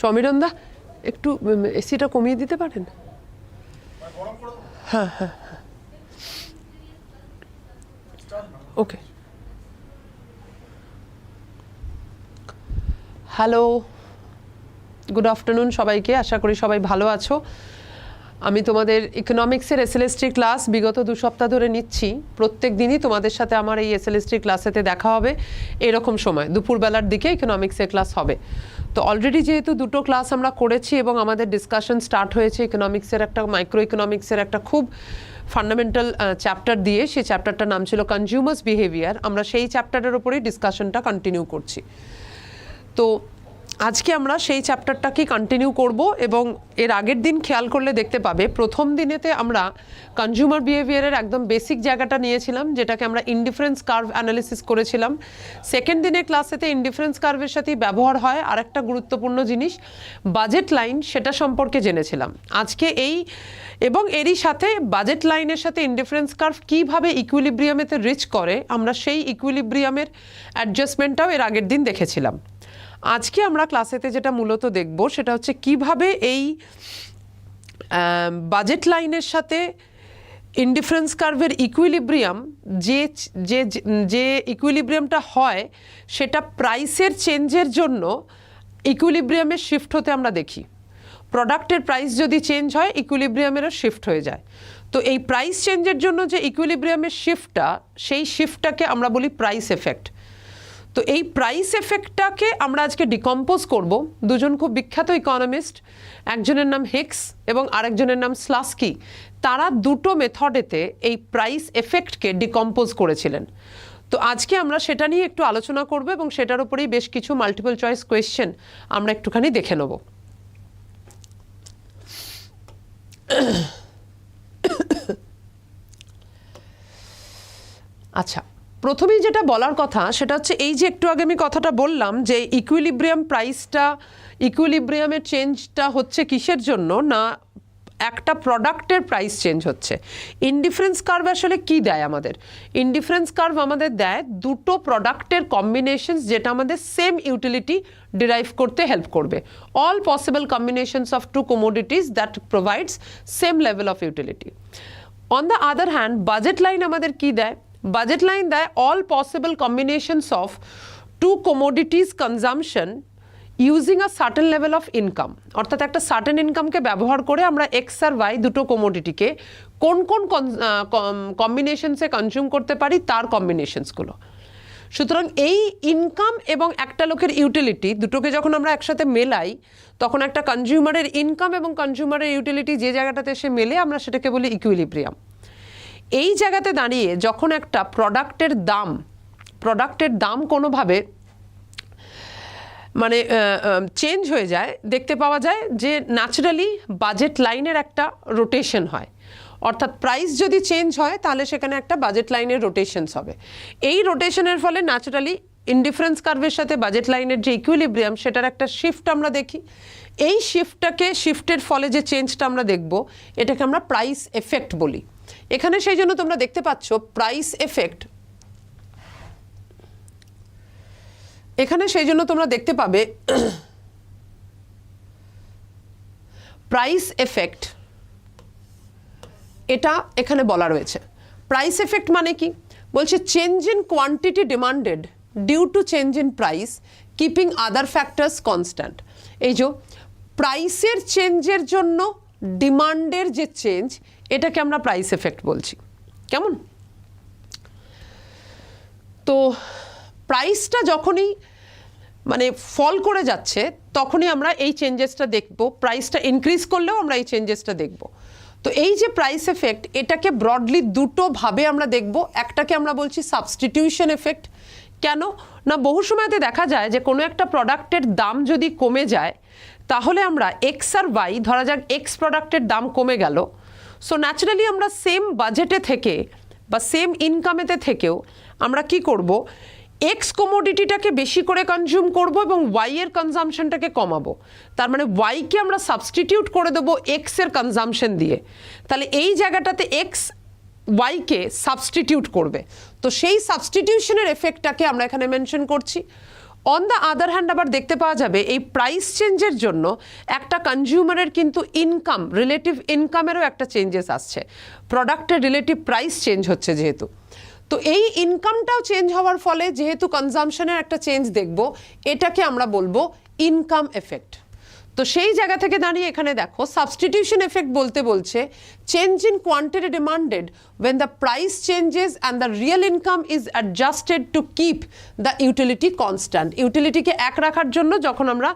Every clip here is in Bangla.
সমীরণদা একটু এসিটা কমিয়ে দিতে পারেন? হ্যাঁ হ্যাঁ হ্যাঁ, ওকে। হ্যালো, গুড আফটারনুন সবাইকে, আশা করি সবাই ভালো আছো। আমি তোমাদের ইকোনমিক্সের এসএলএসটি ক্লাস বিগত 2 সপ্তাহ ধরে নিচ্ছি। প্রত্যেক দিনই তোমাদের সাথে আমার এই এসএলএসটি ক্লাসেতে দেখা হবে এরকম সময়, দুপুরবেলার দিকে ইকোনমিক্সের ক্লাস হবে। তো অলরেডি যেহেতু 2টো ক্লাস আমরা করেছি এবং আমাদের ডিসকাশন স্টার্ট হয়েছে ইকোনমিক্সের একটা, মাইক্রো ইকোনমিক্সের একটা খুব ফান্ডামেন্টাল চ্যাপ্টার দিয়ে, সেই চ্যাপ্টারটার নাম ছিল কনজিউমার্স বিহেভিয়ার। আমরা সেই চ্যাপ্টারের উপরেই ডিসকাশনটা কন্টিনিউ করছি। তো আজকে আমরা সেই চ্যাপ্টারটাকেই কন্টিনিউ করব এবং এর আগের দিন খেয়াল করলে দেখতে পাবে প্রথম দিনেতে আমরা কনজিউমার বিহেভিয়ারের একদম বেসিক জায়গাটা নিয়েছিলাম, যেটাকে আমরা ইনডিফারেন্স কার্ভ অ্যানালিসিস করেছিলাম। সেকেন্ড দিনের ক্লাসেতে ইনডিফারেন্স কার্ভের সাথেই ব্যবহার হয় আরেকটা গুরুত্বপূর্ণ জিনিস বাজেট লাইন, সেটা সম্পর্কে জেনেছিলাম। আজকে এই এবং এরই সাথে বাজেট লাইনের সাথে ইনডিফারেন্স কার্ভ কীভাবে ইকুইলিব্রিয়ামেতে রিচ করে, আমরা সেই ইকুইলিব্রিয়ামের অ্যাডজাস্টমেন্টটাও এর আগের দিন দেখেছিলাম। আজকে আমরা ক্লাসেতে যেটা মূলত দেখব সেটা হচ্ছে কিভাবে এই বাজেট লাইনের সাথে ইনডিফারেন্স কার্ভের ইকুইলিব্রিয়াম যে ইকুইলিব্রিয়ামটা হয় সেটা প্রাইসের চেঞ্জের জন্য ইকুইলিব্রিয়ামের শিফট হতে আমরা দেখি। প্রোডাক্টের প্রাইস যদি চেঞ্জ হয় ইকুইলিব্রিয়ামেরও শিফট হয়ে যায়। তো এই প্রাইস চেঞ্জের জন্য যে ইকুইলিব্রিয়ামের শিফটটা, সেই শিফটটাকে আমরা বলি প্রাইস এফেক্ট। তো এই প্রাইস এফেক্টটাকে আমরা আজকে ডিকম্পোজ করব। দুজন খুব বিখ্যাত ইকোনমিস্ট, একজনের নাম হিক্স এবং আরেকজনের নাম স্লাস্কি, তারা দুটো মেথডেতে এই প্রাইস এফেক্টকে ডিকম্পোজ করেছিলেন। তো আজকে আমরা সেটা নিয়ে একটু আলোচনা করব এবং সেটার উপরেই বেশ কিছু মাল্টিপল চয়েস কোয়েশ্চেন আমরা একটুখানি দেখে নেব। আচ্ছা, প্রথমেই যেটা বলার কথা সেটা হচ্ছে এই যে একটু আগে আমি কথাটা বললাম যে ইকুইলিব্রিয়াম প্রাইসটা, ইকুইলিব্রিয়ামের চেঞ্জটা হচ্ছে কিসের জন্য না, একটা প্রোডাক্টের প্রাইস চেঞ্জ হচ্ছে। ইনডিফারেন্স কার্ভ আসলে কি দেয় আমাদের? ইনডিফারেন্স কার্ভ আমাদের দেয় দুটো প্রোডাক্টের কম্বিনেশনস যেটা আমাদের সেম ইউটিলিটি ডিরাইভ করতে হেল্প করবে। All possible combinations of two commodities that provides same level of utility. On the other hand budget line আমাদের কি দেয়? বাজেট লাইন দেয় all possible combinations of two commodities consumption using a certain level of income. অর্থাৎ একটা সার্টেন ইনকামকে ব্যবহার করে আমরা এক্স আর ওয়াই দুটো কমোডিটিকে কোন কোন কম্বিনেশনসে কনজিউম করতে পারি তার কম্বিনেশনসগুলো। সুতরাং এই ইনকাম এবং একটা লোকের ইউটিলিটি দুটোকে যখন আমরা একসাথে মেলাই তখন একটা কনজিউমারের ইনকাম এবং কনজিউমারের ইউটিলিটি যে জায়গাটাতে এসে মেলে আমরা সেটাকে বলি ইকুইলিব্রিয়াম। এই জায়গাতে দাঁড়িয়ে যখন একটা প্রোডাক্টের দাম কোনোভাবে মানে চেঞ্জ হয়ে যায়, দেখতে পাওয়া যায় যে ন্যাচারালি বাজেট লাইনের একটা রোটেশন হয়। অর্থাৎ প্রাইস যদি চেঞ্জ হয় তাহলে সেখানে একটা বাজেট লাইনের রোটেশনস হবে। এই রোটেশনের ফলে ন্যাচারালি ইনডিফারেন্স কার্ভের সাথে বাজেট লাইনের যে ইকুইলিব্রিয়াম সেটার একটা শিফট আমরা দেখি। এই শিফটের ফলে যে চেঞ্জটা আমরা দেখব এটাকে আমরা প্রাইস এফেক্ট বলি। এখানে সেই জন্য তোমরা দেখতে পাচ্ছ প্রাইস এফেক্ট, এখানে সেই জন্য তোমরা দেখতে পাবে প্রাইস এফেক্ট, এটা এখানে বলা রয়েছে। প্রাইস এফেক্ট মানে কি? বলছে change in quantity demanded due to change in price keeping other factors constant. এই যে প্রাইসের চেঞ্জের জন্য ডিমান্ডের যে চেঞ্জ, এটাকে আমরা প্রাইস এফেক্ট বলছি। কেমন? তো প্রাইসটা যখনই মানে ফল করে যাচ্ছে তখনই আমরা এই চেঞ্জেসটা দেখব। প্রাইসটা ইনক্রিজ করলেও আমরা এই চেঞ্জেসটা দেখব। তো এই যে প্রাইস এফেক্ট, এটাকে ব্রডলি দুটো ভাবে আমরা দেখব। একটাকে আমরা বলছি সাবস্টিটিউশন এফেক্ট। কেন না, বহু সময়তে দেখা যায় যে কোনো একটা প্রোডাক্টের দাম যদি কমে যায় তাহলে আমরা এক্স আর ওয়াই, ধরা যাক এক্স প্রোডাক্টের দাম কমে গেল, সো ন্যাচারালি আমরা সেম বাজেটে থেকে বা সেম ইনকামেতে থেকেও আমরা কি করব, এক্স কমোডিটিটাকে বেশি করে কনজিউম করব এবং ওয়াই এর কনজামশনটাকে কমাবো। তার মানে ওয়াইকে আমরা সাবস্টিটিউট করে দেবো এক্স এর কনজামশন দিয়ে। তাহলে এই জায়গাটাতে এক্স ওয়াইকে সাবস্টিটিউট করবে। তো সেই সাবস্টিটিউশনের এফেক্টটাকে আমরা এখানে মেনশন করছি। অন দ্য আদার হ্যান্ড আবার দেখতে পাওয়া যাবে এই প্রাইস চেঞ্জের জন্য একটা কনজিউমারের কিন্তু ইনকাম, রিলেটিভ ইনকামেরও একটা চেঞ্জেস আসছে, প্রোডাক্টের রিলেটিভ প্রাইস চেঞ্জ হচ্ছে যেহেতু। তো এই ইনকামটাও চেঞ্জ হওয়ার ফলে যেহেতু কনজামশনের একটা চেঞ্জ দেখব, এটাকে আমরা বলবো ইনকাম এফেক্ট। তো সেই জায়গা থেকে দাঁড়িয়ে এখানে দেখো সাবস্টিটিউশন এফেক্ট বলতে বলছে change in quantity demanded when the price changes and the real income is adjusted to keep the utility constant. ইউটিলিটিকে এক রাখার জন্য যখন আমরা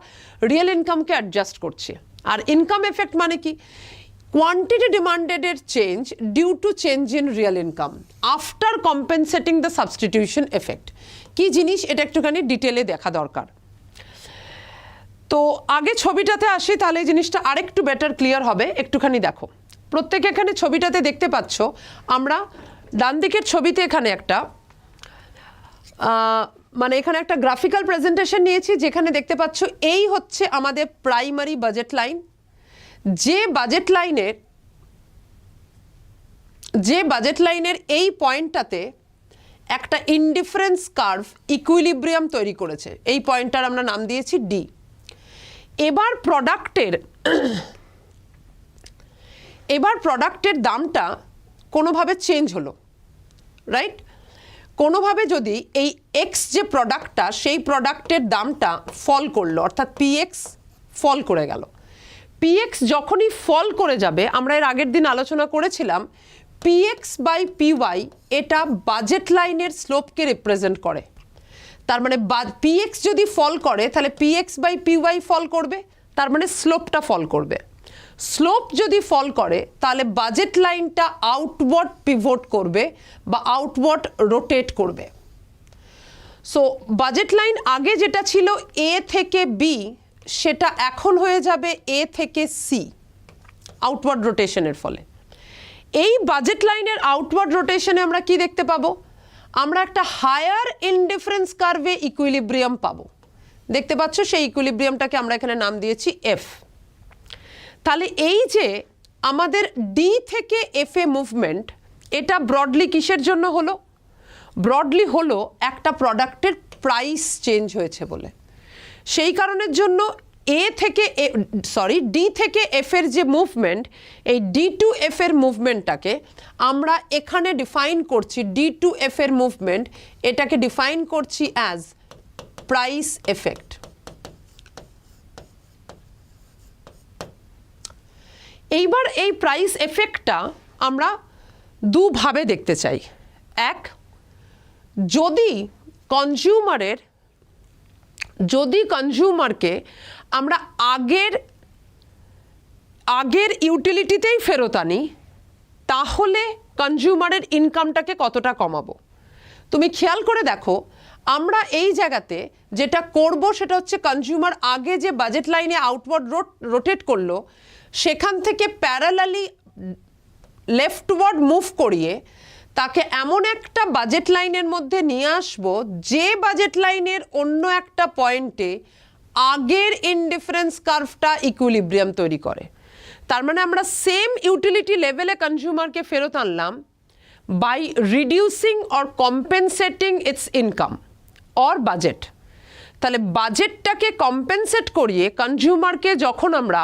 রিয়েল ইনকামকে অ্যাডজাস্ট করছি। আর ইনকাম এফেক্ট মানে কি? কোয়ান্টিটি ডিমান্ডেডের change due to change in real income after compensating the substitution effect. কি জিনিস এটা একটুখানি ডিটেলে দেখা দরকার। তো আগে ছবিটাতে আসি, তাহলে এই জিনিসটা আরেকটু বেটার ক্লিয়ার হবে। একটুখানি দেখো, প্রত্যেকে এখানে ছবিটাতে দেখতে পাচ্ছ, আমরা ডান দিকের ছবিতে এখানে একটা মানে এখানে একটা গ্রাফিক্যাল প্রেজেন্টেশন নিয়েছি, যেখানে দেখতে পাচ্ছ এই হচ্ছে আমাদের প্রাইমারি বাজেট লাইন। যে বাজেট লাইনের এই পয়েন্টটাতে একটা ইনডিফারেন্স কার্ভ ইকুইলিব্রিয়াম তৈরি করেছে, এই পয়েন্টটার আমরা নাম দিয়েছি ডি। এবার প্রোডাক্টের দামটা কোনোভাবে চেঞ্জ হলো, রাইট? কোনোভাবে যদি এই এক্স যে প্রোডাক্টটা, সেই প্রোডাক্টের দামটা ফল করলো, অর্থাৎ পিএক্স ফল করে গেল। পিএক্স যখনই ফল করে যাবে, আমরা এর আগের দিন আলোচনা করেছিলাম পিএক্স বাই পিওয়াই এটা বাজেট লাইনের স্লোপকে রিপ্রেজেন্ট করে। তার মানে পিএক্স যদি ফল করে তাহলে পিএক্স বাই পিওয়াই ফল করবে, তার মানে স্লোপটা ফল করবে। স্লোপ যদি ফল করে তাহলে বাজেট লাইনটা আউটওয়ার্ড পিভট করবে বা আউটওয়ার্ড রোটেট করবে। সো বাজেট লাইন আগে যেটা ছিল এ থেকে বি, সেটা এখন হয়ে যাবে এ থেকে সি আউটওয়ার্ড রোটেশনের ফলে। এই বাজেট লাইনের আউটওয়ার্ড রোটেশনে আমরা কি দেখতে পাবো? আমরা একটা হায়ার ইনডিফারেন্স কার্ভে ইকুইলিব্রিয়াম পাবো। দেখতে পাচ্ছ সেই ইকুইলিব্রিয়ামটাকে আমরা এখানে নাম দিয়েছি এফ। তাহলে এই যে আমাদের ডি থেকে এফ এ মুভমেন্ট, এটা ব্রডলি কিসের জন্য হলো? ব্রডলি হলো একটা প্রোডাক্টের প্রাইস চেঞ্জ হয়েছে বলে। সেই কারণের জন্য ডি থেকে এফ এর যে মুভমেন্ট, এই ডি টু এফ এর মুভমেন্টটাকে আমরা এখানে ডিফাইন করছি, ডি টু এফ এর মুভমেন্ট এটাকে ডিফাইন করছি অ্যাজ প্রাইস এফেক্ট। এইবার এই প্রাইস এফেক্টটা আমরা দুভাবে দেখতে চাই। এক, যদি কনজিউমারকে আমরা আগের ইউটিলিটিতেই ফেরত আনি, তাহলে কনজিউমারের ইনকামটাকে কতটা কমাবো। তুমি খেয়াল করে দেখো, আমরা এই জায়গাতে যেটা করব সেটা হচ্ছে কনজিউমার আগে যে বাজেট লাইনে আউটওয়ার্ড রোটেট করলো, সেখান থেকে প্যারালালি লেফটওয়ার্ড মুভ করিয়ে তাকে এমন একটা বাজেট লাইনের মধ্যে নিয়ে আসবো যে বাজেট লাইনের অন্য একটা পয়েন্টে আগের ইনডিফারেন্স কার্ভটা ইকুইলিব্রিয়াম তৈরি করে। তার মানে আমরা সেম ইউটিলিটি লেভেলে কনজিউমারকে ফেরত আনলাম by reducing or compensating its income or budget. তাহলে বাজেটটাকে কম্পেনসেট করিয়ে কনজিউমারকে যখন আমরা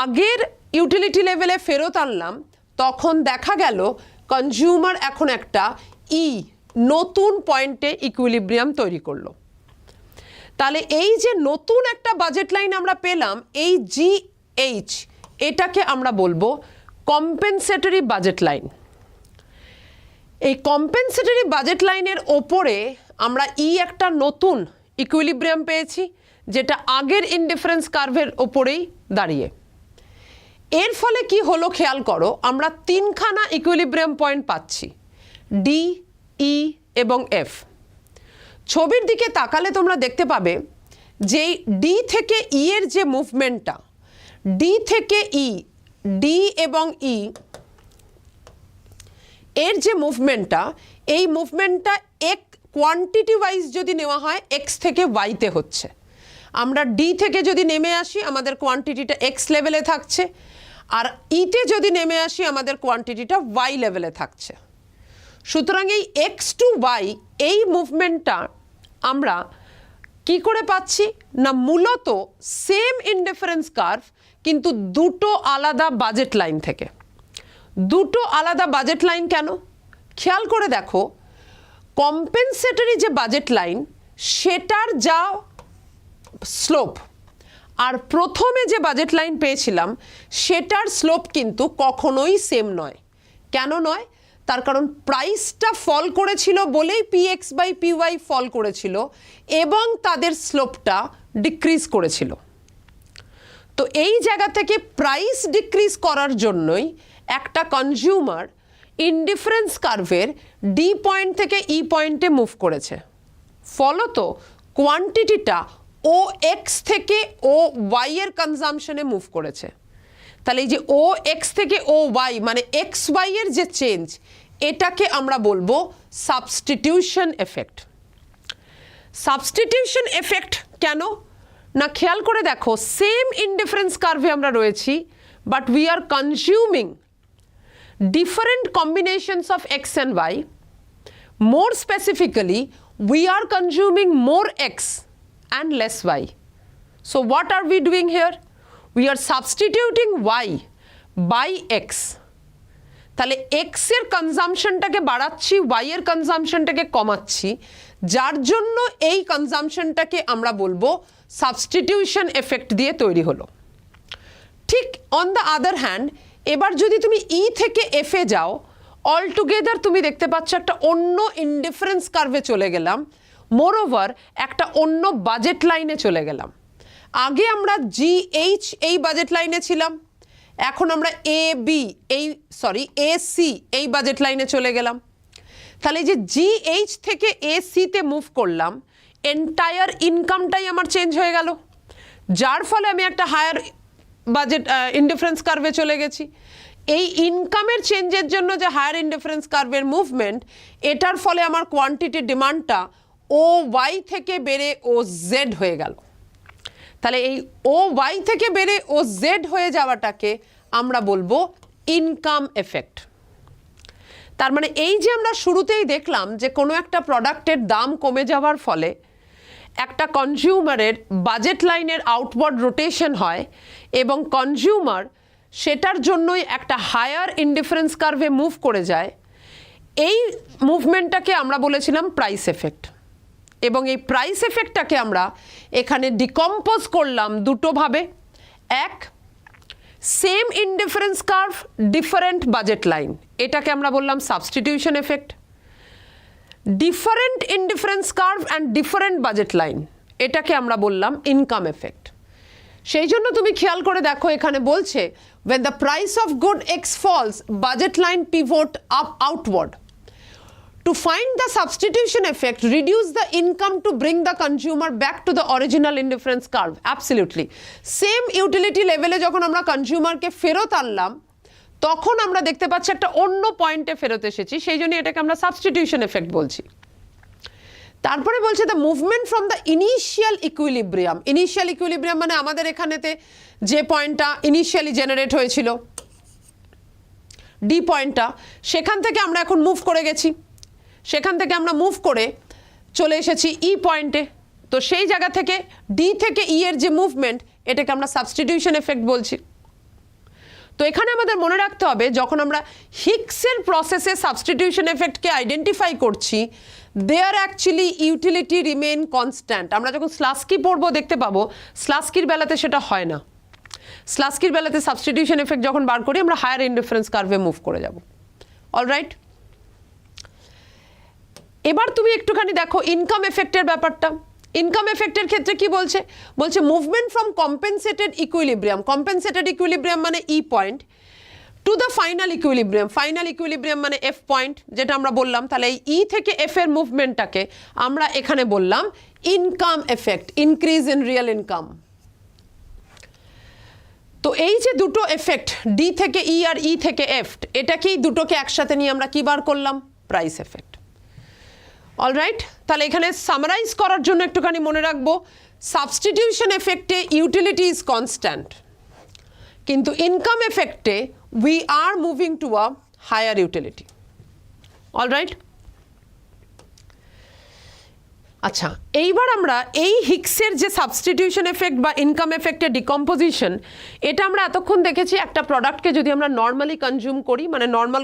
আগের ইউটিলিটি লেভেলে ফেরত আনলাম, তখন দেখা গেল কনজিউমার এখন একটা নতুন পয়েন্টে ইকুইলিব্রিয়াম তৈরি করলো। তাহলে এই যে নতুন একটা বাজেট লাইন আমরা পেলাম, এই GH, এটাকে আমরা বলবো কম্পেনসেটরি বাজেট লাইন। এই কম্পেনসেটরি বাজেট লাইনের ওপরে আমরা একটা নতুন ইকুইলিব্রিয়াম পেয়েছি, যেটা আগের ইনডিফারেন্স কার্ভের ওপরেই দাঁড়িয়ে। এর ফলে কি হলো খেয়াল করো, আমরা তিনখানা ইকুইলিব্রিয়াম পয়েন্ট পাচ্ছি, ডি, ই এবং এফ। ছবির দিকে তাকালে তোমরা দেখতে পাবে যে ডি থেকে ই এর যে মুভমেন্টটা, ডি থেকে ই, ডি এবং ই এর যে মুভমেন্টটা, এই মুভমেন্টটা কোয়ান্টিটি ওয়াইজ যদি নেওয়া হয় এক্স থেকে ওয়াইতে হচ্ছে। আমরা ডি থেকে যদি নেমে আসি আমাদের কোয়ান্টিটিটা এক্স লেভেলে থাকছে, আর ইতে যদি নেমে আসি আমাদের কোয়ান্টিটিটা ওয়াই লেভেলে থাকছে। সুতরাং এই এক্স টু ওয়াই এই মুভমেন্টটা আমরা কি করে পাচ্ছি না মূলত সেম ইনডিফারেন্স কার্ভ কিন্তু দুটো আলাদা বাজেট লাইন থেকে। দুটো আলাদা বাজেট লাইন কেন খেয়াল করে দেখো, কম্পেনসেটরি যে বাজেট লাইন সেটার যা স্লোপ আর প্রথমে যে বাজেট লাইন পেয়েছিলাম সেটার স্লোপ কিন্তু কখনোই সেম নয়। কেন নয়? তার কারণ প্রাইসটা ফল করেছিল বলেই পিএক্স বাই পিওয়াই ফল করেছিল এবং তাদের স্লোপটা ডিক্রিজ করেছিল। তো এই জায়গা থেকে প্রাইস ডিক্রিজ করার জন্যই একটা কনজিউমার ইনডিফারেন্স কার্ভের ডি পয়েন্ট থেকে ই পয়েন্টে মুভ করেছে, ফলত কোয়ান্টিটিটা ও এক্স থেকে ও ওয়াই এর কনজামশনে মুভ করেছে। তাহলে এই যে ও এক্স থেকে ও ওয়াই মানে এক্স ওয়াই এর যে চেঞ্জ, এটাকে আমরা বলবো সাবস্টিটিউশন এফেক্ট। সাবস্টিটিউশন এফেক্ট কেন না খেয়াল করে দেখো, সেম ইনডিফারেন্স কার্ভে আমরা রয়েছি but we are consuming different combinations of x and y. More specifically, we are consuming more x and less y. So what are we doing here? We are substituting y by x. তাহলে x এর কনজামশনটাকে বাড়াচ্ছি, y এর কনজামশনটাকে কমাচ্ছি, যার জন্য এই কনজামশনটাকে আমরা বলবো সাবস্টিটিউশন এফেক্ট দিয়ে তৈরি হলো। ঠিক অন দ্য আদার হ্যান্ড, এবার যদি তুমি ই থেকে এফে যাও, অল টুগেদার তুমি দেখতে পাচ্ছ একটা অন্য ইনডিফারেন্স কার্ভে চলে গেলাম, মোরওভার একটা অন্য বাজেট লাইনে চলে গেলাম। আগে আমরা জিএইচ এই বাজেট লাইনে ছিলাম, এখন আমরা এ সি এই বাজেট লাইনে চলে গেলাম। তাহলে যে জিএইচ থেকে এ সিতে মুভ করলাম, এন্টায়ার ইনকামটাই আমার চেঞ্জ হয়ে গেল, যার ফলে আমি একটা হায়ার বাজেট ইনডিফারেন্স কার্ভে চলে গেছি। এই ইনকামের চেঞ্জের জন্য যে হায়ার ইনডিফারেন্স কার্ভের মুভমেন্ট, এটার ফলে আমার কোয়ান্টিটির ডিমান্ডটা ও ওয়াই থেকে বেড়ে ও জেড হয়ে গেল। তাহলে এই ও ওয়াই থেকে বেড়ে ও জেড হয়ে যাওয়াটাকে আমরা বলবো ইনকাম এফেক্ট। তার মানে এই যে আমরা শুরুতেই দেখলাম যে কোনো একটা প্রোডাক্টের দাম কমে যাওয়ার ফলে একটা কনজিউমারের বাজেট লাইনের আউটওয়ার্ড রোটেশন হয় এবং কনজিউমার সেটার জন্যই একটা হায়ার ইনডিফারেন্স কার্ভে মুভ করে যায়। এই মুভমেন্টটাকে আমরা বলেছিলাম প্রাইস এফেক্ট, এবং এই প্রাইস এফেক্টটাকে আমরা এখানে ডিকম্পোজ করলাম দুটোভাবে। এক, same indifference curve different budget line, এটাকে আমরা বললাম substitution effect. Different indifference curve and different budget line, এটাকে আমরা বললাম ইনকাম এফেক্ট। সেই জন্য তুমি খেয়াল করে দেখো, এখানে বলছে when the price of good x falls, budget line pivot up outward. To find the substitution effect, reduce the income to bring the consumer back to the original indifference curve. Absolutely. Same utility level এ যখন আমরা কনজিউমারকে ফেরত আনলাম, তখন আমরা দেখতে পাচ্ছি একটা অন্য পয়েন্টে ফেরত এসেছি, সেই জন্য এটাকে আমরা সাবস্টিটিউশন এফেক্ট বলছি। তারপরে বলছে the movement from the initial equilibrium. Initial equilibrium মানে আমাদের এখানেতে যে পয়েন্টটা ইনিশিয়ালি জেনারেট হয়েছিল ডি পয়েন্টটা, সেখান থেকে আমরা এখন মুভ করে গেছি, সেখান থেকে আমরা মুভ করে চলে এসেছি ই পয়েন্টে। তো সেই জায়গা থেকে ডি থেকে ই এর যে মুভমেন্ট, এটাকে আমরা সাবস্টিটিউশন এফেক্ট বলছি। তো এখানে আমাদের মনে রাখতে হবে, যখন আমরা হিক্সের প্রসেসে সাবস্টিটিউশন এফেক্টকে আইডেন্টিফাই করছি, দেয়ার অ্যাকচুয়ালি ইউটিলিটি রিমেন কনস্ট্যান্ট। আমরা যখন স্লাস্কি পড়বো দেখতে পাবো স্লাস্কির বেলাতে সেটা হয় না। স্লাস্কির বেলাতে সাবস্টিটিউশন এফেক্ট যখন বার করি, আমরা হায়ার ইনডিফারেন্স কার্ভে মুভ করে যাব। অলরাইট, এবার তুমি একটুখানি দেখো ইনকাম এফেক্টের ব্যাপারটা। ইনকাম এফেক্টের ক্ষেত্রে কি বলছে? বলছে movement from compensated equilibrium. Compensated equilibrium মানে E point, to the final equilibrium. Final equilibrium মানে এফ পয়েন্ট, যেটা আমরা বললাম। তাহলে এই ই থেকে এফ এর মুভমেন্টটাকে আমরা এখানে বললাম income effect, increase in real income. তো এই যে দুটো এফেক্ট, ডি থেকে ই আর ই থেকে এফ, এটাকেই দুটোকে একসাথে নিয়ে আমরা কি বার করলাম? Price effect. অলরাইট, তাহলে এখানে সামারাইজ করার জন্য একটুখানি মনে রাখবো, সাবস্টিটিউশন এফেক্টে ইউটিলিটি ইজ কনস্ট্যান্ট, কিন্তু ইনকাম এফেক্টে we are moving to a higher utility. Alright, আচ্ছা, এইবার আমরা এই হিক্সের যে সাবস্টিটিউশন এফেক্ট বা ইনকাম এফেক্টের ডিকম্পোজিশন, এটা আমরা এতক্ষণ দেখেছি একটা প্রোডাক্টকে যদি আমরা নর্মালি কনজিউম করি, মানে নর্মাল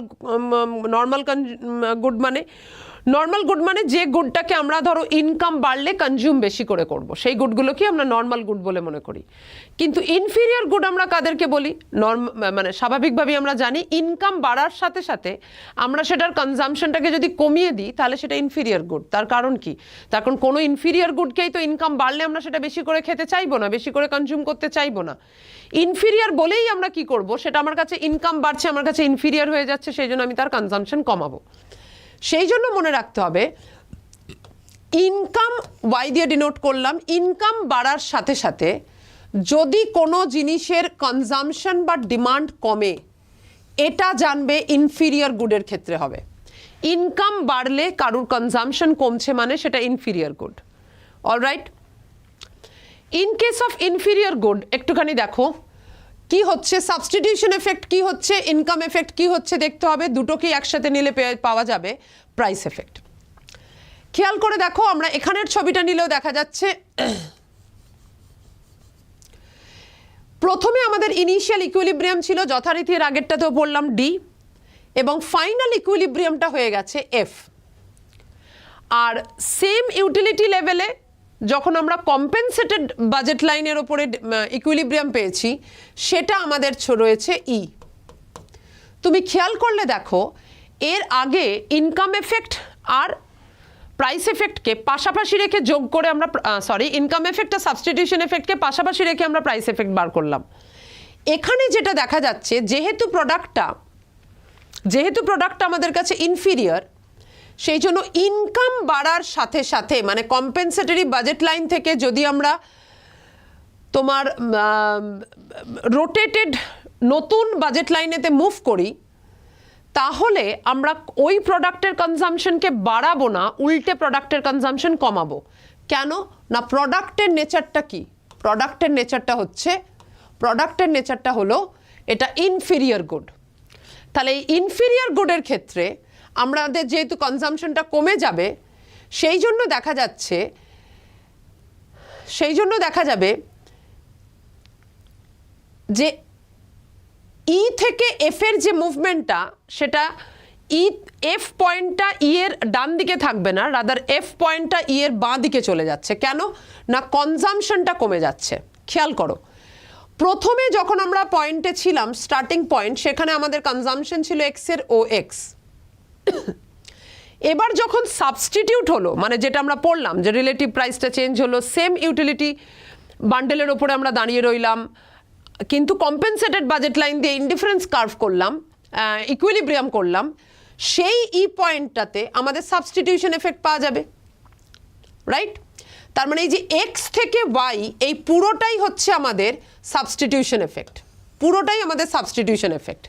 গুড মানে যে গুডটাকে আমরা ধরো ইনকাম বাড়লে কনজিউম বেশি করে করব, সেই গুডগুলোকে আমরা নর্মাল গুড বলে মনে করি। কিন্তু ইনফিরিয়র গুড আমরা কাদেরকে বলি? মানে স্বাভাবিকভাবেই আমরা জানি ইনকাম বাড়ার সাথে সাথে আমরা সেটার কনজামশনটাকে যদি কমিয়ে দিই তাহলে সেটা ইনফিরিয়র গুড। তার কারণ কি? তার কারণ কোনো ইনফিরিয়র গুডকেই তো ইনকাম বাড়লে আমরা সেটা বেশি করে খেতে চাইবো না, বেশি করে কনজিউম করতে চাইবো না। ইনফিরিয়র বলেই আমরা কি করব, সেটা আমার কাছে ইনকাম বাড়ছে, আমার কাছে ইনফিরিয়র হয়ে যাচ্ছে, সেই জন্য আমি তার কনজামশন কমাবো। সেই জন্য মনে রাখতে হবে ইনকাম ওয়াই দিয়ে ডিনোট করলাম, ইনকাম বাড়ার সাথে সাথে যদি কোনো জিনিসের কনজামশন বা ডিমান্ড কমে, এটা জানবে ইনফিরিয়র গুডের ক্ষেত্রে হবে। ইনকাম বাড়লে কারুর কনজামশন কমছে মানে সেটা inferior good. Alright, in case of inferior good একটুখানি দেখো কি হচ্ছে, সাবস্টিটিউশন এফেক্ট কি হচ্ছে, ইনকাম এফেক্ট কি হচ্ছে দেখতে হবে। দুটোকেই একসাথে নিলে পাওয়া যাবে প্রাইস এফেক্ট। খেয়াল করে দেখো, আমরা এখানের ছবিটা নিলেও দেখা যাচ্ছে প্রথমে আমাদের ইনিশিয়াল ইকুইলিব্রিয়াম ছিল যথারীতি, এর আগেরটাতেও বললাম ডি, এবং ফাইনাল ইকুইলিব্রিয়ামটা হয়ে গেছে এফ। আর সেম ইউটিলিটি লেভেলে যখন আমরা কম্পেনসেটেড বাজেট লাইনের ওপরে ইকুইলিব্রিয়াম পেয়েছি, সেটা আমাদের রয়েছে ই। তুমি খেয়াল করলে দেখো এর আগে ইনকাম এফেক্ট আর প্রাইস এফেক্টকে পাশাপাশি রেখে যোগ করে আমরা ইনকাম এফেক্ট আর সাবস্টিটিউশন এফেক্টকে পাশাপাশি রেখে আমরা প্রাইস এফেক্ট বার করলাম। এখানে যেটা দেখা যাচ্ছে, যেহেতু প্রোডাক্টটা আমাদের কাছে ইনফিরিয়র, সেই জন্য ইনকাম বাড়ার সাথে সাথে মানে কম্পেনসেটরি বাজেট লাইন থেকে যদি আমরা তোমার রোটেটেড নতুন বাজেট লাইনেতে মুভ করি, তাহলে আমরা ওই প্রোডাক্টের কনজামশনকে বাড়াবো না, উল্টে প্রোডাক্টের কনজামশন কমাবো। কেন না? প্রোডাক্টের নেচারটা কি? প্রোডাক্টের নেচারটা হলো এটা ইনফিরিয়র গুড। তাহলে এই ইনফিরিয়র গুডের ক্ষেত্রে আমাদের যেহেতু কনজামশনটা কমে যাবে, সেই জন্য দেখা যাবে যে ই থেকে এফ এর যে মুভমেন্টটা, সেটা এফ পয়েন্টটা ই এর ডান দিকে থাকবে না, রাদার এফ পয়েন্টটা ই এর বাঁ দিকে চলে যাচ্ছে। কেন না? কনজামশনটা কমে যাচ্ছে। খেয়াল করো, প্রথমে যখন আমরা পয়েন্টে ছিলাম, স্টার্টিং পয়েন্ট, সেখানে আমাদের কনজামশন ছিল এক্স এর ও এক্স। এবার যখন সাবস্টিটিউট হলো, মানে যেটা আমরা পড়লাম যে রিলেটিভ প্রাইসটা চেঞ্জ হলো, সেম ইউটিলিটি বান্ডেলের ওপরে আমরা দাঁড়িয়ে রইলাম, কিন্তু কম্পেনসেটেড বাজেট লাইন দিয়ে ইনডিফারেন্স কার্ভ করলাম, ইকুইলিব্রিয়াম করলাম, সেই ই পয়েন্টটাতে আমাদের সাবস্টিটিউশন এফেক্ট পাওয়া যাবে। রাইট? তার মানে এই যে এক্স থেকে ওয়াই, এই পুরোটাই হচ্ছে আমাদের সাবস্টিটিউশন এফেক্ট,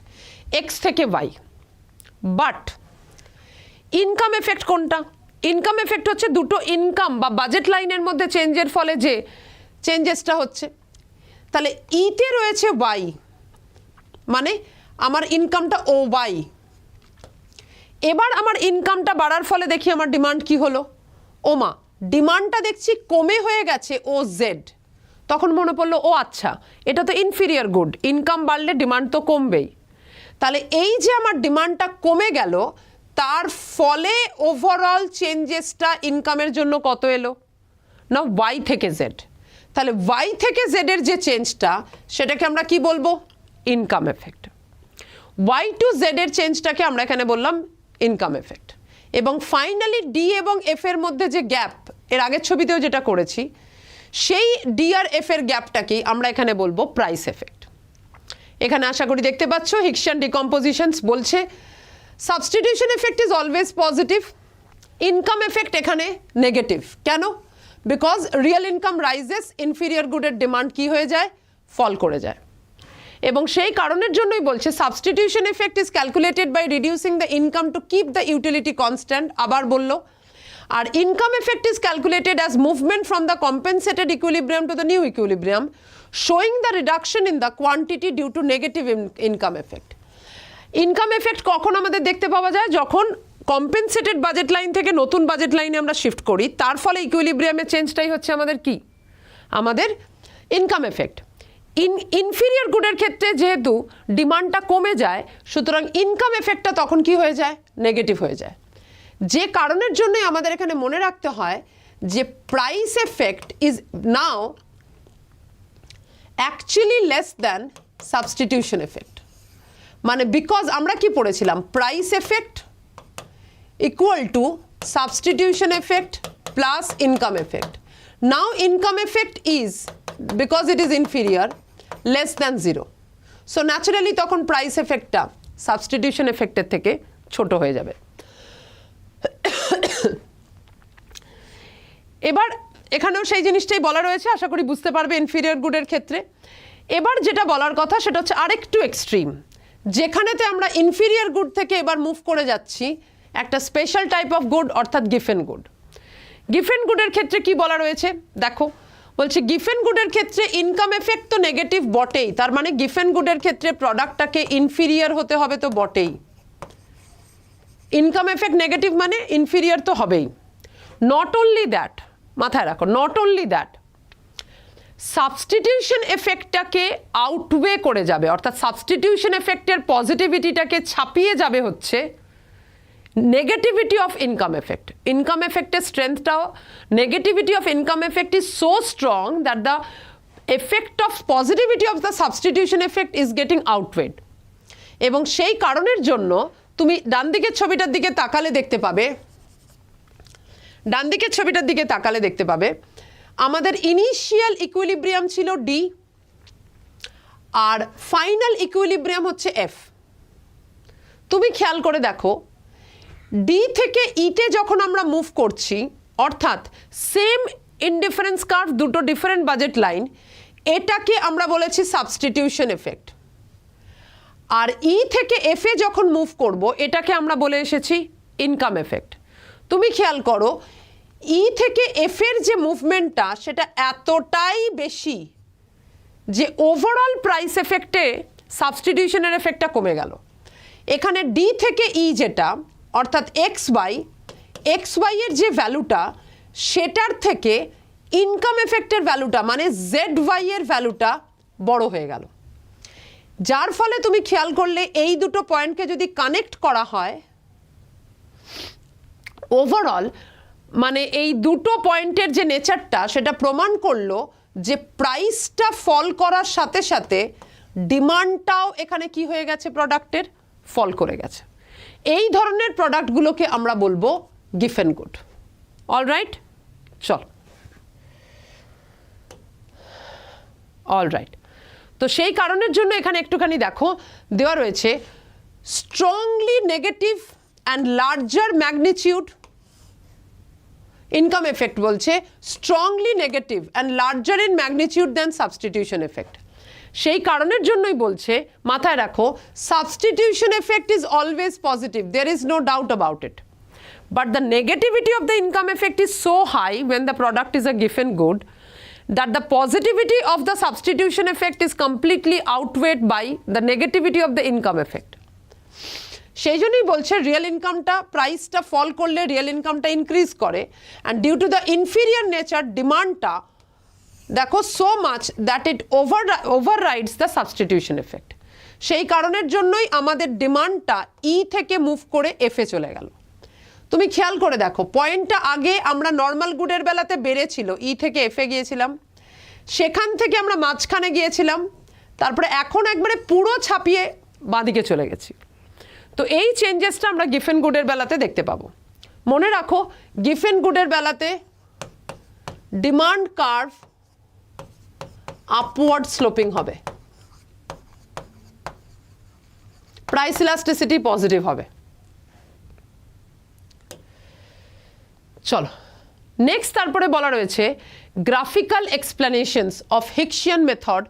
এক্স থেকে ওয়াই। বাট ইনকাম এফেক্ট কোনটা? ইনকাম এফেক্ট হচ্ছে দুটো ইনকাম বা বাজেট লাইনের মধ্যে চেঞ্জের ফলে যে চেঞ্জেসটা হচ্ছে। তাহলে ইতে রয়েছে ওয়াই, মানে আমার ইনকামটা ও ওয়াই। এবার আমার ইনকামটা বাড়ার ফলে দেখি আমার ডিমান্ড কি হলো, ওমা ডিমান্ডটা দেখছি কমে হয়ে গেছে ও জেড। তখন মনে পড়লো, ও আচ্ছা, এটা তো ইনফিরিয়র গুড, ইনকাম বাড়লে ডিমান্ড তো কমবেই। তাহলে এই যে আমার ডিমান্ডটা কমে গেল, তার ফলে ওভারঅল চেঞ্জেসটা ইনকামের জন্য কত এলো না? ওয়াই থেকে জেড। তাহলে ওয়াই থেকে জেডের যে চেঞ্জটা, সেটাকে আমরা কি বলবো? Income effect. ওয়াই টু জেডের চেঞ্জটাকে আমরা এখানে বললাম ইনকাম এফেক্ট। এবং ফাইনালি ডি এবং এফ এর মধ্যে যে গ্যাপ, এর আগের ছবিতেও যেটা করেছি, সেই ডি আর এফ এর গ্যাপটাকেই আমরা এখানে বলবো প্রাইস এফেক্ট। এখানে আশা করি দেখতে পাচ্ছ হিক্সিয়ান ডিকম্পোজিশনস বলছে substitution effect is always positive, income effect এখানে নেগেটিভ। কেন? Because real income rises, inferior গুডের ডিমান্ড কি হয়ে যায়? ফল করে যায়। এবং সেই কারণের জন্যই বলছে substitution effect is calculated by reducing the income to keep the utility constant. আবার বললো, আর income effect is calculated as movement from the compensated equilibrium to the new equilibrium, showing the reduction in the quantity due to negative income effect. Income effect কখন আমাদের দেখতে পাওয়া যায়? যখন কম্পেনসেটেড বাজেট লাইন থেকে নতুন বাজেট লাইনে আমরা শিফট করি, তার ফলে ইকুইলিব্রিয়ামের চেঞ্জটাই হচ্ছে আমাদের কি, আমাদের ইনকাম এফেক্ট। ইনফিরিয়র গুডের ক্ষেত্রে যেহেতু ডিমান্ডটা কমে যায়, সুতরাং ইনকাম এফেক্টটা তখন কি হয়ে যায়, নেগেটিভ হয়ে যায়। যে কারণের জন্যই আমাদের এখানে মনে রাখতে হয় যে price effect is now actually less than substitution effect. মানে বিকজ আমরা কি পড়েছিলাম, price effect equal to substitution effect plus income effect. Now income effect is, because it is inferior, less than 0. So naturally তখন প্রাইস এফেক্টটা সাবস্টিটিউশন এফেক্টের থেকে ছোট হয়ে যাবে। এবার এখানেও সেই জিনিসটাই বলা রয়েছে, আশা করি বুঝতে পারবে ইনফিরিয়র গুডের ক্ষেত্রে। এবার যেটা বলার কথা সেটা হচ্ছে আরেকটু এক্সট্রিম, যেখানেতে আমরা ইনফিরিয়র গুড থেকে এবার মুভ করে যাচ্ছি একটা স্পেশাল টাইপ অফ গুড, অর্থাৎ গিফেন গুড। গিফেন গুডের ক্ষেত্রে কি বলা রয়েছে দেখো, বলছে গিফেন গুডের ক্ষেত্রে ইনকাম এফেক্ট তো নেগেটিভ বটেই, তার মানে গিফেন গুডের ক্ষেত্রে প্রোডাক্টটাকে ইনফিরিয়র হতে হবে তো বটেই। ইনকাম এফেক্ট নেগেটিভ মানে ইনফিরিয়র তো হবেই। নট অনলি দ্যাট, মাথায় রাখো, নট অনলি দ্যাট, সাবস্টিটিউশন এফেক্টটাকে আউটওয়ে করে যাবে, অর্থাৎ সাবস্টিটিউশন এফেক্টের পজিটিভিটিটাকে ছাপিয়ে যাবে হচ্ছে negativity of income effect. Income এফেক্টের স্ট্রেংথটাও, negativity of income effect is so strong that the effect of positivity of the substitution effect is getting outweighed. এবং সেই কারণের জন্য তুমি ডান দিকের ছবিটার দিকে তাকালে দেখতে পাবে, ডান দিকের ছবিটার দিকে তাকালে দেখতে পাবে আমাদের ইনিশিয়াল ইকুইলিব্রিয়াম ছিল ডি, আর ফাইনাল ইকুইলিব্রিয়াম হচ্ছে এফ। তুমি খেয়াল করে দেখো, ডি থেকে ইতে যখন আমরা মুভ করছি, অর্থাৎ সেম ইনডিফারেন্স কার্ভ, দুটো ডিফারেন্ট বাজেট লাইন, এটাকে আমরা বলেছি সাবস্টিটিউশন এফেক্ট। আর ই থেকে এফে যখন মুভ করব, এটাকে আমরা বলে এসেছি ইনকাম এফেক্ট। তুমি খেয়াল করো, ই থেকে এফের যে মুভমেন্টটা সেটা এতটাই বেশি যে ওভারঅল প্রাইস এফেক্টে সাবস্টিটিউশনের এফেক্টটা কমে গেল। এখানে ডি থেকে ই যেটা, অর্থাৎ এক্স ওয়াই এর যে ভ্যালুটা, সেটার থেকে ইনকাম এফেক্টের ভ্যালুটা মানে জেড ওয়াই এর ভ্যালুটা বড় হয়ে গেল। যার ফলে তুমি খেয়াল করলে এই দুটো পয়েন্টকে যদি কানেক্ট করা হয়, ওভারঅল মানে এই দুটো পয়েন্টের যে নেচারটা সেটা প্রমাণ করলো যে প্রাইসটা ফল করার সাথে সাথে ডিমান্ডটাও এখানে কি হয়ে গেছে, প্রোডাক্টের ফল করে গেছে। এই ধরনের প্রোডাক্টগুলোকে আমরা বলবো গিফেন গুড। অলরাইট, চল, অলরাইট। তো সেই কারণের জন্য এখানে একটুখানি দেখো দেওয়া রয়েছে strongly negative and larger magnitude income effect, বলছে strongly negative and larger in magnitude than substitution effect. সেই কারণের জন্যই বলছে, মাথায় রাখো, substitution effect is always positive, there is no doubt about it, but the negativity of the income effect is so high when the product is a given good that the positivity of the substitution effect is completely outweighed by the negativity of the income effect. সেই জন্যই বলছে রিয়েল ইনকামটা, প্রাইসটা ফল করলে রিয়েল ইনকামটা ইনক্রিজ করে, and due to the inferior nature ডিমান্ডটা দেখো so much that it overrides the substitution effect. সেই কারণের জন্যই আমাদের ডিমান্ডটা ই থেকে মুভ করে এফে চলে গেল। তুমি খেয়াল করে দেখো, পয়েন্টটা আগে আমরা নর্মাল গুডের বেলাতে বেড়েছিল, ই থেকে এফে গিয়েছিলাম, সেখান থেকে আমরা মাঝখানে গিয়েছিলাম, তারপরে এখন একবারে পুরো ছাপিয়ে বাঁদিকে চলে গেছি। তো এই চেঞ্জেসটা আমরা গিফেন গুডের বেলাতে দেখতে পাবো। মনে রাখো, গিফেন গুডের বেলাতে ডিমান্ড কার্ভ আপওয়ার্ড স্লোপিং হবে, প্রাইস ইলাস্টিসিটি পজিটিভ হবে। চলো নেক্সট, তারপরে বলা রয়েছে graphical explanations of Hicksian method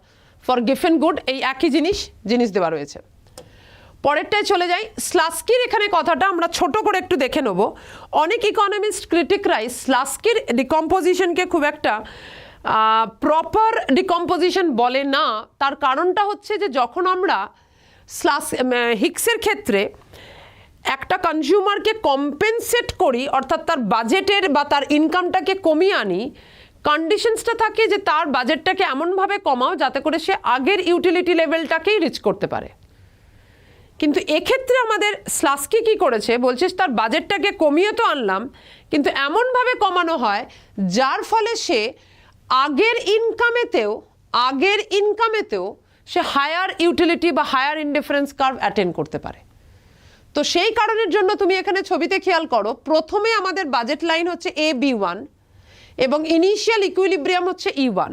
for Giffen good. এই একই জিনিস দেওয়া রয়েছে। পরেরটায় চলে যাই, স্লাস্কির এখানে কথাটা আমরা ছোট করে একটু দেখে নেব। অনেক ইকোনমিস্ট ক্রিটিকরাই স্লাস্কির ডিকম্পোজিশনকে খুব একটা প্রপার ডিকম্পোজিশন বলে না। তার কারণটা হচ্ছে যে যখন আমরা হিক্সের ক্ষেত্রে একটা কনজিউমারকে কম্পেনসেট করি, অর্থাৎ তার বাজেটের বা তার ইনকামটাকে কমিয়ে আনি, কন্ডিশনসটা থাকে যে তার বাজেটটাকে এমনভাবে কমাও যাতে করে সে আগের ইউটিলিটি লেভেলটাকেই রিচ করতে পারে। কিন্তু এক্ষেত্রে আমাদের স্লাস্কি কি করেছে, বলছে তার বাজেটটাকে কমিয়ে তো আনলাম, কিন্তু এমনভাবে কমানো হয় যার ফলে সে আগের ইনকামেতেও সে হায়ার ইউটিলিটি বা হায়ার ইনডিফারেন্স কার্ভ অ্যাটেন্ড করতে পারে। তো সেই কারণের জন্য তুমি এখানে ছবিতে খেয়াল করো, প্রথমে আমাদের বাজেট লাইন হচ্ছে AB1 এবং ইনিশিয়াল ইকুইলিব্রিয়াম হচ্ছে E1।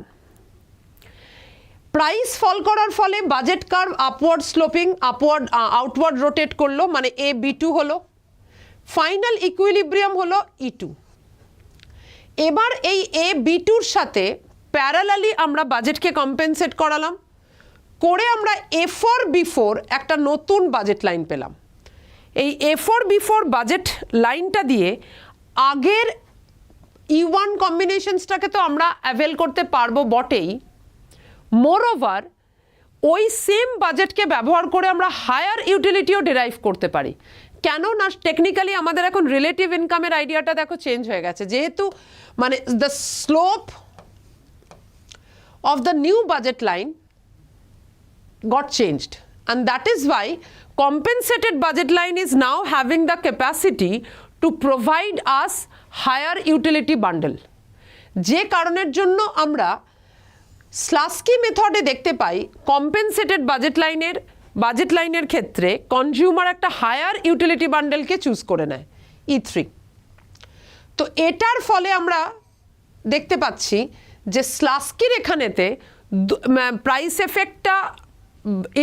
প্রাইস ফল করার ফলে budget curve upward sloping outward rotate করলো, মানে AB2 হলো, ফাইনাল ইকুইলিব্রিয়াম হলো E2। এবার এই AB2-র সাথে প্যারালালি আমরা বাজেটকে কম্পেনসেট করালাম, করে আমরা A4 B4 একটা নতুন বাজেট লাইন পেলাম। এই A4 B4 বাজেট লাইনটা দিয়ে আগের E1 কম্বিনেশনসটাকে তো আমরা অ্যাভেল করতে পারবো বটেই, মোরওভার ওই সেম বাজেটকে ব্যবহার করে আমরা হায়ার ইউটিলিটিও ডিরাইভ করতে পারি। কেন না, টেকনিক্যালি আমাদের এখন রিলেটিভ ইনকামের আইডিয়াটা দেখো চেঞ্জ হয়ে গেছে, যেহেতু মানে the slope of the new budget line got changed, and that is why compensated budget line is now having the capacity to provide us higher utility bundle, যে কারণের জন্য আমরা স্লাস্কি মেথডে দেখতে পাই কম্পেনসেটেড বাজেট লাইনের ক্ষেত্রে কনজিউমার একটা হায়ার ইউটিলিটি বান্ডেলকে চুজ করে নেয় E3। তো এটার ফলে আমরা দেখতে পাচ্ছি যে স্লাস্কির এখানেতে প্রাইস এফেক্টটা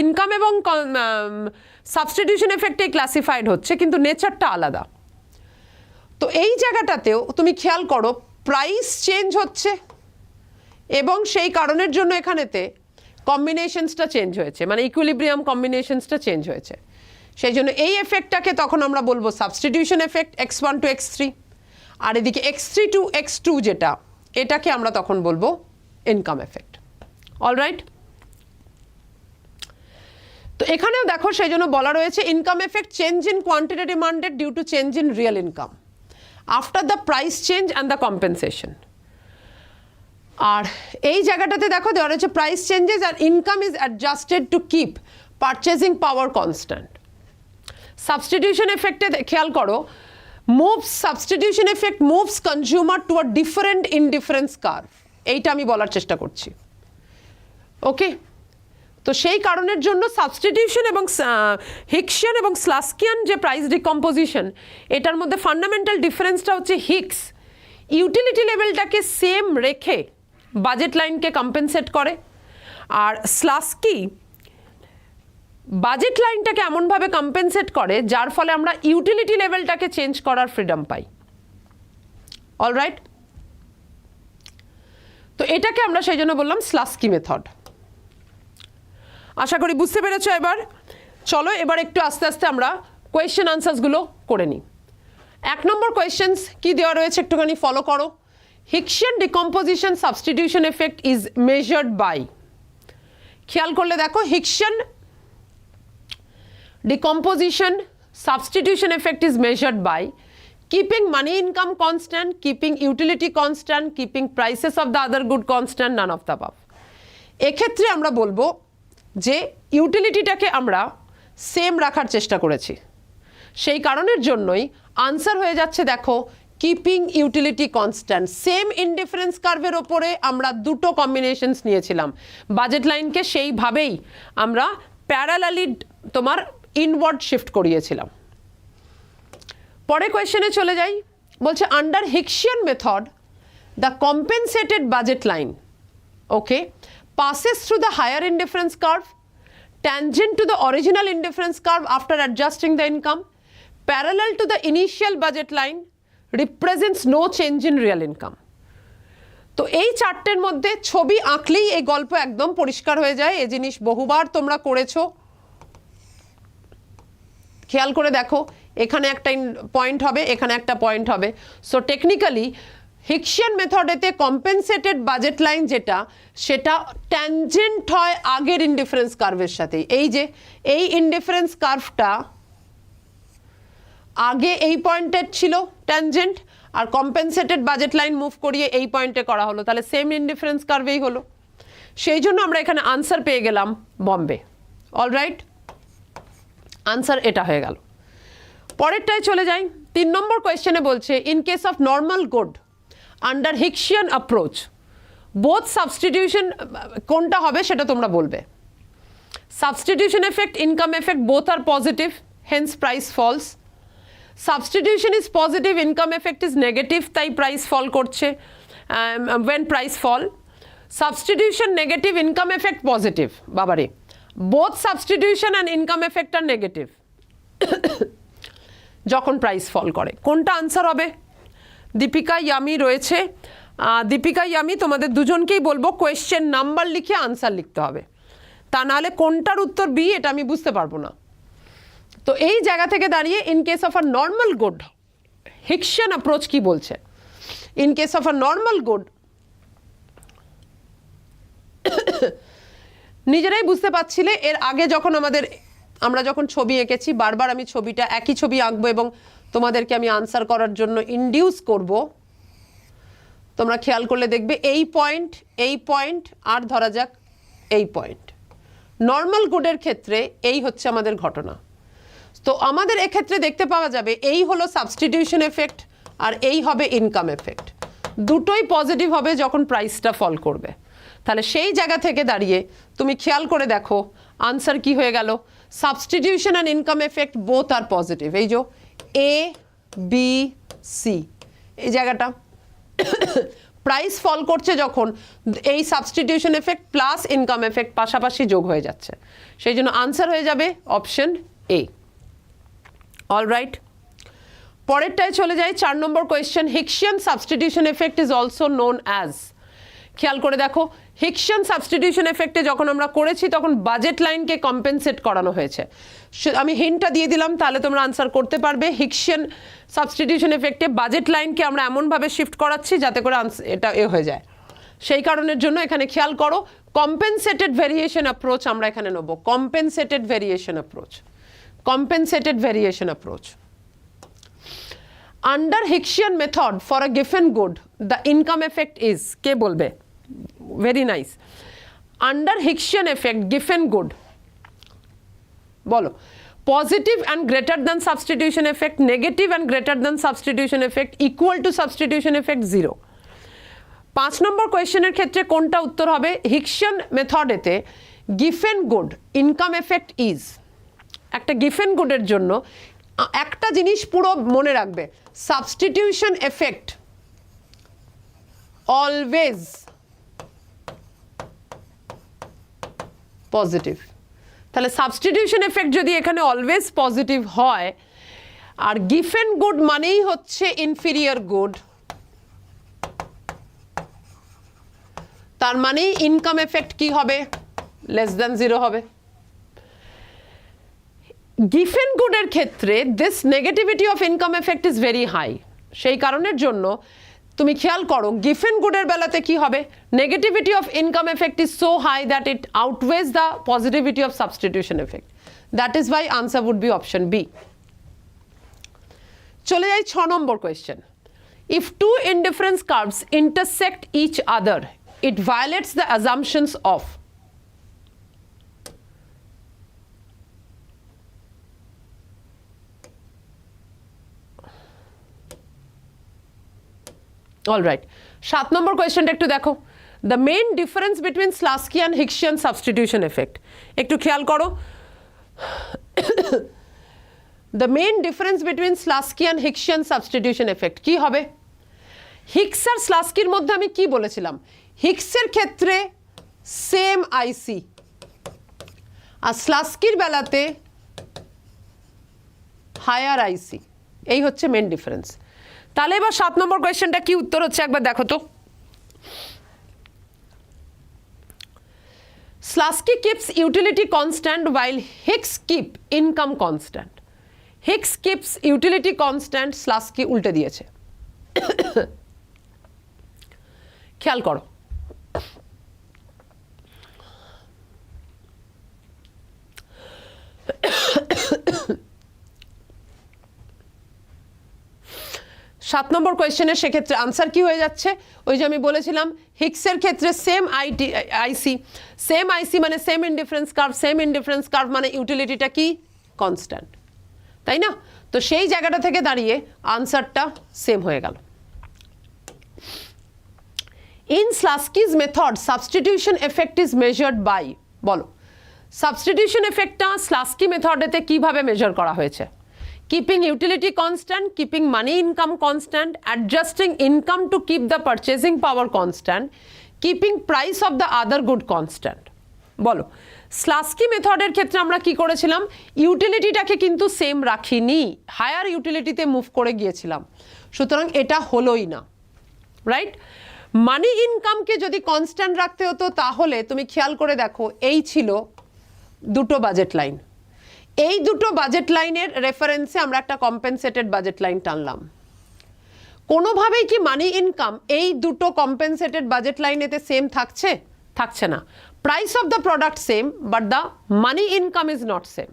ইনকাম এবং সাবস্টিটিউশন এফেক্টে ক্লাসিফাইড হচ্ছে, কিন্তু নেচারটা আলাদা। তো এই জায়গাটাতেও তুমি খেয়াল করো প্রাইস চেঞ্জ হচ্ছে এবং সেই কারণের জন্য এখানেতে কম্বিনেশনসটা চেঞ্জ হয়েছে, মানে ইকুইলিব্রিয়াম কম্বিনেশনসটা চেঞ্জ হয়েছে। সেই জন্য এই এফেক্টটাকে তখন আমরা বলবো substitution effect X1 to X3, আর এদিকে X3 to X2 যেটা, এটাকে আমরা তখন বলবো ইনকাম এফেক্ট। অলরাইট, তো এখানেও দেখো সেই জন্য বলা রয়েছে income effect change in quantity demanded due to change in real income after the price change and the compensation. আর এই জায়গাটাতে দেখো দেওয়া রয়েছে প্রাইস চেঞ্জেস আর income is adjusted to keep purchasing power constant. Substitution এফেক্টে খেয়াল করো substitution effect moves consumer to a different indifference curve, এইটা আমি বলার চেষ্টা করছি। ওকে, তো সেই কারণের জন্য সাবস্টিটিউশন এবং হিক্সিয়ান এবং স্লাস্কিয়ান যে প্রাইস ডিকম্পোজিশন, এটার মধ্যে ফান্ডামেন্টাল ডিফারেন্সটা হচ্ছে হিক্স ইউটিলিটি লেভেলটাকে সেম রেখে বাজেট লাইনকে কম্পেনসেট করে, আর স্লাস্কি বাজেট লাইনটাকে এমনভাবে কম্পেনসেট করে যার ফলে আমরা ইউটিলিটি লেভেলটাকে চেঞ্জ করার ফ্রিডম পাই। অলরাইট, তো এটাকে আমরা সেই জন্য বললাম স্লাস্কি মেথড। আশা করি বুঝতে পেরেছো। এবার চলো এবার একটু আস্তে আস্তে আমরা কোয়েশ্চেন আনসার্সগুলো করে নিই। 1 নম্বর কোয়েশ্চেন্স কি দেওয়া রয়েছে একটুখানি ফলো করো। Hicksian decomposition substitution effect is measured by, খেয়াল করলে দেখো Hicksian decomposition substitution effect is measured by keeping money income constant, keeping utility constant, keeping prices of the other good constant, none of the above. এক্ষেত্রে আমরা বলবো যে ইউটিলিটিটাকে আমরা সেম রাখার চেষ্টা করেছি, সেই কারণের জন্যই আনসার হয়ে যাচ্ছে দেখো keeping utility constant. Same indifference কার্ভের ওপরে আমরা দুটো কম্বিনেশনস নিয়েছিলাম, বাজেট লাইনকে সেইভাবেই আমরা প্যারালালি তোমার ইনওয়ার্ড শিফট করিয়েছিলাম। পরে কোয়েশ্চেনে চলে যাই, বলছে under Hicksian method the compensated budget line okay passes through the higher indifference curve tangent to the original indifference curve after adjusting the income, parallel to the initial budget line, represents no change in real income। তো এই চারটের মধ্যে ছবি আঁকলেই এই গল্প একদম পরিষ্কার হয়ে যায়। এই জিনিস বহুবার তোমরা করেছো, খেয়াল করে দেখো এখানে একটা পয়েন্ট হবে, এখানে একটা পয়েন্ট হবে। সো টেকনিক্যালি হিক্সিয়ান মেথডেতে কম্পেনসেটেড বাজেট লাইন যেটা, সেটা ট্যানজেন্ট হয় আগের ইনডিফারেন্স কার্ভের সাথে। এই যে এই ইনডিফারেন্স কার্ভটা আগে এই পয়েন্টের ছিল ট্যানজেন্ট, আর কম্পেনসেটেড বাজেট লাইন মুভ করিয়ে এই পয়েন্টে করা হলো, তাহলে সেম ইনডিফারেন্স কার্ভেই হলো। সেই জন্য আমরা এখানে আনসার পেয়ে গেলাম বম্বে। অলরাইট, আনসার এটা হয়ে গেল। পরেরটায় চলে যাই। 3 নম্বর কোয়েশ্চেনে বলছে in case of normal good under Hicksian approach both substitution, কোনটা হবে সেটা তোমরা বলবে। Substitution effect, income effect both are positive, hence price falls. Substitution is positive, income effect is negative, তাই প্রাইস ফল করছে when price fall. Substitution negative, income effect positive. বাবারে, both substitution and income effect are negative যখন প্রাইস ফল করে। কোনটা আনসার হবে? দীপিকা ইয়ামি রয়েছে, দীপিকা ইয়ামি তোমাদের দুজনকেই বলবো কোয়েশ্চেন নাম্বার লিখে আনসার লিখতে হবে, তা নাহলে কোনটার উত্তর বি এটা আমি বুঝতে পারবো না। তো এই জায়গা থেকে দাঁড়িয়ে in case of a normal good Hicksian approach কি বলছে? In case of a normal good, নিজেরাই বুঝতে পারছিলে এর আগে যখন আমরা যখন ছবি এঁকেছি, বারবার আমি ছবিটা একই ছবি আঁকবো এবং তোমাদেরকে আমি আনসার করার জন্য ইনডিউস করব। তোমরা খেয়াল করলে দেখবে এই পয়েন্ট আর ধরা যাক এই পয়েন্ট, নর্মাল গুডের ক্ষেত্রে এই হচ্ছে আমাদের ঘটনা। তো আমাদের এক্ষেত্রে দেখতে পাওয়া যাবে এই হলো সাবস্টিটিউশন এফেক্ট আর এই হবে ইনকাম এফেক্ট, দুটোই পজিটিভ হবে যখন প্রাইসটা ফল করবে। তাহলে সেই জায়গা থেকে দাঁড়িয়ে তুমি খেয়াল করে দেখো আনসার কি হয়ে গেল, substitution and income effect both are positive. এই যে এ বি সি, এই জায়গাটা প্রাইস ফল করছে যখন এই substitution effect plus income effect পাশাপাশি যোগ হয়ে যাচ্ছে, সেই জন্য আনসার হয়ে যাবে অপশন এ। অলরাইট, পরেরটায় চলে যাই। 4 নম্বর question, Hicksian substitution effect is also known as. খেয়াল করে দেখো হিক্সিয়ান সাবস্টিটিউশন এফেক্টে যখন আমরা করেছি তখন বাজেট লাইনকে কম্পেনসেট করানো হয়েছে। আমি হিন্টটা দিয়ে দিলাম, তাহলে তোমরা আনসার করতে পারবে। হিক্সিয়ান সাবস্টিটিউশন এফেক্টে বাজেট লাইনকে আমরা এমনভাবে শিফট করাচ্ছি যাতে করে এটা হয়ে যায়, সেই কারণের জন্য এখানে খেয়াল করো কম্পেনসেটেড ভেরিয়েশন অ্যাপ্রোচ আমরা এখানে নেব। Compensated variation approach, compensated variation approach. Under Hicksian method for a given good, the income effect is, কে বলবে? Very nice. Under Hicksian effect, given good, বলো। Positive and greater than substitution effect, negative and greater than substitution effect, equal to substitution effect 0. 5 নম্বর কোয়েশ্চেনের ক্ষেত্রে কোনটা উত্তর হবে? Hicksian মেথডেতে given good income effect is, একটা given গুডের জন্য একটা জিনিস পুরো মনে রাখবে, সাবস্টিটিউশন এফেক্ট অলওয়েজ পজিটিভ। তাহলে সাবস্টিটিউশন এফেক্ট যদি এখানে অলওয়েজ পজিটিভ হয়, আর গিফেন গুড মানেই হচ্ছে ইনফিরিয়র গুড, তার মানে ইনকাম এফেক্ট কি হবে? লেস দ্যান 0 হবে। গিফেন গুডের ক্ষেত্রে this negativity of income effect is very high, সেই কারণের জন্য তুমি খেয়াল করো গিফেন গুডের বেলাতে কি হবে, negativity of income effect is so high that it outweighs the positivity of substitution effect, that is why answer would be option B. চলে যাই 6 নম্বর question, if two indifference curves intersect each other it violates the assumptions of. Alright, 7 নম্বর কোয়েশ্চেনটা একটু দেখো, the main difference between Slutsky and Hicksian substitution effect. একটু খেয়াল করো, the main difference between Slutsky and Hicksian substitution effect কি হবে? হিক্স আর স্লাস্কির মধ্যে আমি কি বলেছিলাম? হিক্সের ক্ষেত্রে সেম আইসি, আর স্লাস্কির বেলাতে হায়ার আইসি, এই হচ্ছে মেইন ডিফারেন্স। তাহলে এবার 7 নম্বর কোয়েশ্চেনটা কি উত্তর হচ্ছে একবার দেখো তো। Slutsky keeps utility constant while Hicks keep income constant. Hicks keeps utility constant, Slutsky উল্টে দিয়েছে। খেয়াল করো, 7 নম্বর কোয়েশ্চেনের সেক্ষেত্রে আনসার কি হয়ে যাচ্ছে, ওই যে আমি বলেছিলাম হিক্সের ক্ষেত্রে সেম আইসি মানে সেম ইনডিফারেন্স কার্ভ মানে ইউটিলিটিটা কি কনস্ট্যান্ট, তাই না? তো সেই জায়গাটা থেকে দাঁড়িয়ে আনসারটা সেম হয়ে গেল। In Slutsky's method substitution effect is measured by, বলো সাবস্টিটিউশন এফেক্টটা স্লাস্কি মেথডেতে কিভাবে মেজার করা হয়েছে? Keeping utility constant, keeping money income constant, adjusting income to keep the purchasing power constant, keeping price of the other good constant. বলো স্লাস্কি মেথডের ক্ষেত্রে আমরা কি করেছিলাম, ইউটিলিটিটাকে কিন্তু সেম রাখিনি, হায়ার ইউটিলিটিতে মুভ করে গিয়েছিলাম, সুতরাং এটা হলোই না, রাইট? মানি ইনকামকে যদি কনস্ট্যান্ট রাখতে হতো তাহলে তুমি খেয়াল করে দেখো এই ছিল দুটো বাজেট লাইন, এই দুটো বাজেট লাইনের রেফারেন্সে আমরা একটা কম্পেনসেটেড বাজেট লাইন টানলাম। কোনোভাবেই কি মানি ইনকাম এই দুটো কম্পেনসেটেড বাজেট লাইনেতে সেম থাকছে? থাকছে না। Price of the product same but the money income is not same,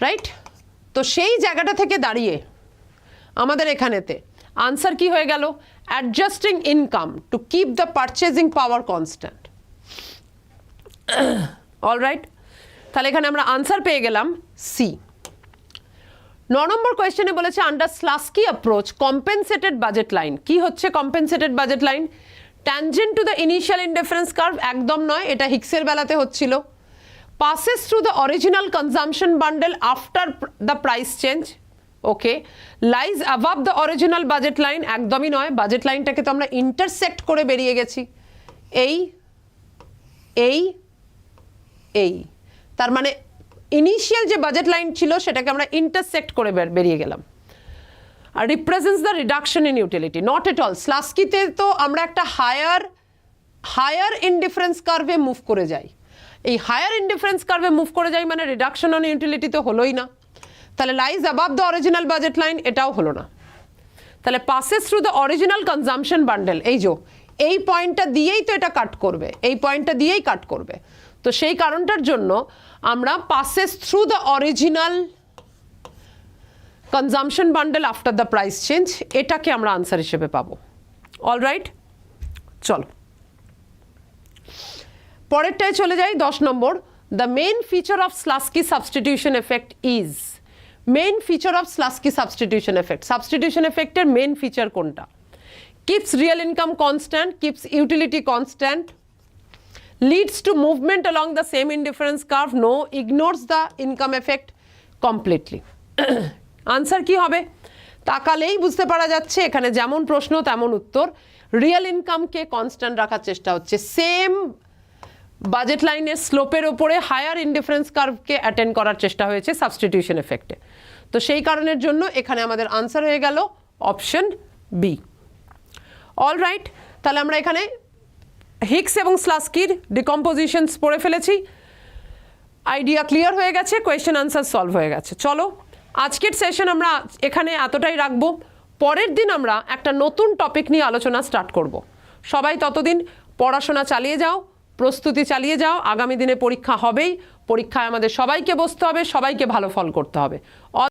right? তো সেই জায়গাটা থেকে দাঁড়িয়ে আমাদের এখানেতে আনসার কি হয়ে গেল, adjusting income to keep the purchasing power constant. Alright, তাহলে এখানে আমরা আনসার পেয়ে গেলাম সি। 9 নম্বর কোয়েশ্চেনে বলেছে under Slutsky approach compensated budget line. কি হচ্ছে compensated budget line? Tangent to the initial indifference curve, একদম নয়, এটা হিক্সের বেলাতে হচ্ছিল। passes through the original consumption bundle after the price change, okay, lies above the original budget line, একদমই নয়, বাজেট লাইনটাকে তো আমরা ইন্টারসেক্ট করে বেরিয়ে গেছি, এই এই এই, তার মানে ইনিশিয়াল যে বাজেট লাইন ছিল সেটাকে আমরা ইন্টারসেক্ট করে বেরিয়ে গেলাম। আর represents the reduction in utility, not at all. স্লাস্কিতে তো আমরা একটা হায়ার ইনডিফারেন্স কার্ভে মুভ করে যাই, এই হায়ার ইনডিফারেন্স কার্ভে মুভ করে যাই মানে রিডাকশন অন ইউটিলিটি তো হলোই না, তাহলে lies above the original budget line, এটাও হলো না। তাহলে passes through the original consumption bundle, এই যে এই পয়েন্টটা দিয়েই তো এটা কাট করবে, এই পয়েন্টটা দিয়েই কাট করবে, তো সেই কারণটার জন্য আমরা passes through the original consumption bundle after the price change, এটাকে আমরা আনসার হিসেবে পাবো। অলরাইট, চলো পরেরটায় চলে যাই। 10 নম্বর, the main feature of Slutsky substitution effect is, main feature of Slutsky substitution effect, substitution এফেক্টের মেইন ফিচার কোনটা? Keeps real income constant, keeps utility constant, leads to movement along the same indifference curve, no, ignores the income effect completely. Answer কি হবে? তাকালেই বুঝতে পারা যাচ্ছে এখানে যেমন প্রশ্ন তেমন উত্তর। রিয়েল ইনকামকে কনস্ট্যান্ট রাখার চেষ্টা হচ্ছে, সেম বাজেট লাইনের স্লোপের ওপরে হায়ার ইনডিফারেন্স কার্ভকে অ্যাটেন্ড করার চেষ্টা হয়েছে সাবস্টিটিউশন এফেক্টে, তো সেই কারণের জন্য এখানে আমাদের আনসার হয়ে গেল অপশন বি। অলরাইট, তাহলে আমরা এখানে হিক্স এবং স্লাস্কির ডিকম্পোজিশনস পড়ে ফেলেছি, আইডিয়া ক্লিয়ার হয়ে গেছে, কোয়েশ্চেন আনসার সলভ হয়ে গেছে। চলো আজকের সেশন আমরা এখানে এতটাই রাখবো, পরের দিন আমরা একটা নতুন টপিক নিয়ে আলোচনা স্টার্ট করব। সবাই ততদিন পড়াশোনা চালিয়ে যাও, প্রস্তুতি চালিয়ে যাও, আগামী দিনে পরীক্ষা হবেই, পরীক্ষায় আমাদের সবাইকে বসতে হবে, সবাইকে ভালো ফল করতে হবে।